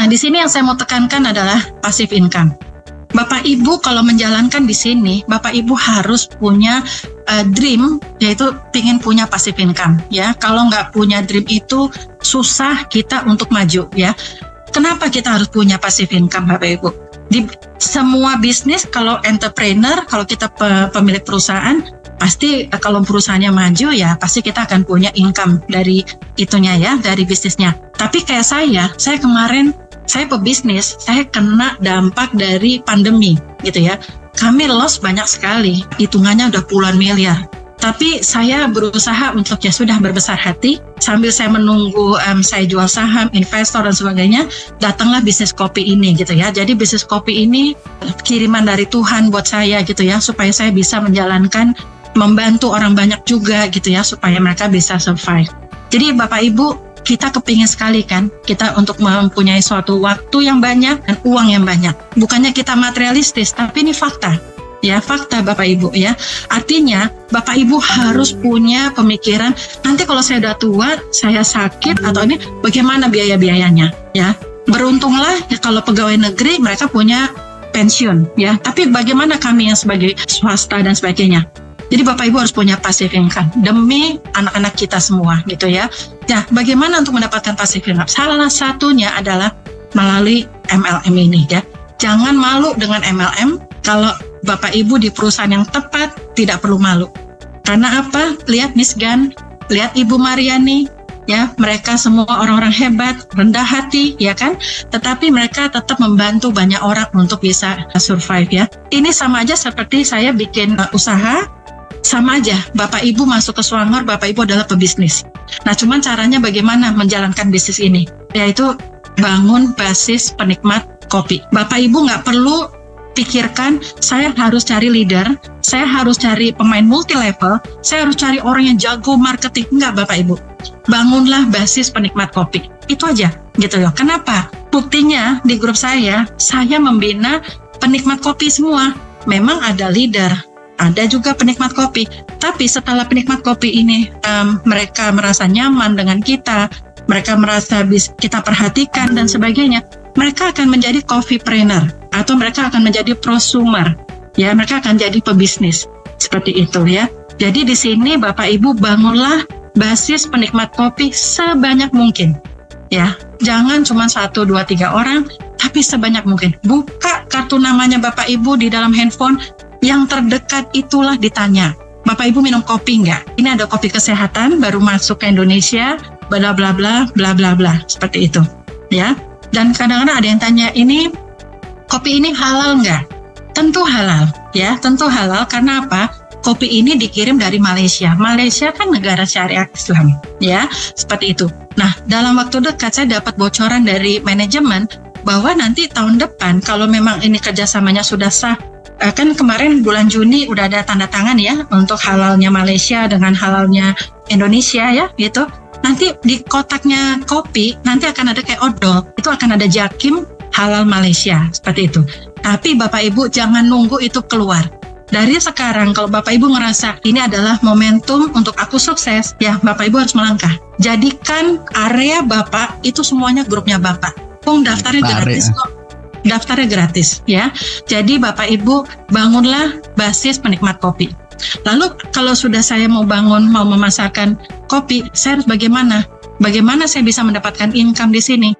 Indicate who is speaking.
Speaker 1: Nah, di sini yang saya mau tekankan adalah passive income. Bapak Ibu kalau menjalankan di sini, Bapak Ibu harus punya dream, yaitu ingin punya passive income. Ya, kalau nggak punya dream itu susah kita untuk maju. Ya, kenapa kita harus punya passive income, Bapak Ibu? Di semua bisnis, kalau entrepreneur, kalau kita pemilik perusahaan, pasti kalau perusahaannya maju ya pasti kita akan punya income dari itunya ya, dari bisnisnya. Tapi kayak saya kemarin saya pebisnis, saya kena dampak dari pandemi gitu ya. Kami loss banyak sekali, hitungannya udah puluhan miliar. Tapi saya berusaha untuk ya sudah berbesar hati. Sambil saya menunggu saya jual saham, investor dan sebagainya, datanglah bisnis kopi ini gitu ya. Jadi bisnis kopi ini kiriman dari Tuhan buat saya gitu ya, supaya saya bisa menjalankan, membantu orang banyak juga gitu ya, supaya mereka bisa survive. Jadi Bapak Ibu, kita kepingin sekali kan, kita untuk mempunyai suatu waktu yang banyak dan uang yang banyak. Bukannya kita materialistis, tapi ini fakta. Ya, fakta Bapak Ibu ya. Artinya, Bapak Ibu harus punya pemikiran, nanti kalau saya udah tua, saya sakit atau ini, bagaimana biaya-biayanya ya. Beruntunglah ya kalau pegawai negeri mereka punya pensiun ya. Tapi bagaimana kami yang sebagai swasta dan sebagainya? Jadi Bapak Ibu harus punya passive income demi anak-anak kita semua gitu ya. Nah, bagaimana untuk mendapatkan passive income? Salah satunya adalah melalui MLM ini ya. Jangan malu dengan MLM. Kalau Bapak Ibu di perusahaan yang tepat, tidak perlu malu. Karena apa? Lihat Miss Gan, lihat Ibu Mariani, ya, mereka semua orang-orang hebat, rendah hati, ya kan? Tetapi mereka tetap membantu banyak orang untuk bisa survive ya. Ini sama aja seperti saya bikin usaha, sama aja. Bapak Ibu masuk ke Swangor, Bapak Ibu adalah pebisnis. Nah, cuman caranya bagaimana menjalankan bisnis ini? Yaitu bangun basis penikmat kopi. Bapak Ibu nggak perlu pikirkan, saya harus cari leader, saya harus cari pemain multi level, saya harus cari orang yang jago marketing. Enggak Bapak Ibu, bangunlah basis penikmat kopi. Itu aja gitu loh. Kenapa? Buktinya di grup saya membina penikmat kopi semua. Memang ada leader, ada juga penikmat kopi. Tapi setelah penikmat kopi ini mereka merasa nyaman dengan kita, mereka merasa kita perhatikan dan sebagainya, mereka akan menjadi coffeepreneur atau mereka akan menjadi prosumer. Ya, mereka akan jadi pebisnis. Seperti itu ya. Jadi di sini Bapak Ibu bangunlah basis penikmat kopi sebanyak mungkin. Ya, jangan cuma 1, 2, 3 orang, tapi sebanyak mungkin. Buka kartu namanya Bapak Ibu di dalam handphone, yang terdekat itulah ditanya, Bapak Ibu minum kopi nggak? Ini ada kopi kesehatan baru masuk ke Indonesia, bla bla bla bla bla bla, seperti itu, ya. Dan kadang-kadang ada yang tanya, ini kopi ini halal nggak? Tentu halal, ya, tentu halal. Karena apa? Kopi ini dikirim dari Malaysia. Malaysia kan negara syariah Islam, ya, seperti itu. Nah, dalam waktu dekat saya dapat bocoran dari manajemen bahwa nanti tahun depan kalau memang ini kerjasamanya sudah sah, kan kemarin bulan Juni udah ada tanda tangan ya untuk halalnya Malaysia dengan halalnya Indonesia ya gitu. Nanti di kotaknya kopi nanti akan ada kayak odol, itu akan ada Jakim halal Malaysia seperti itu. Tapi Bapak Ibu jangan nunggu itu keluar. Dari sekarang kalau Bapak Ibu ngerasa ini adalah momentum untuk aku sukses, ya Bapak Ibu harus melangkah. Jadikan area Bapak itu semuanya grupnya Bapak. Daftarnya gratis kok. Daftarnya gratis ya. Jadi Bapak Ibu bangunlah basis penikmat kopi. Lalu kalau sudah saya mau memasarkan kopi, saya harus bagaimana? Bagaimana saya bisa mendapatkan income di sini?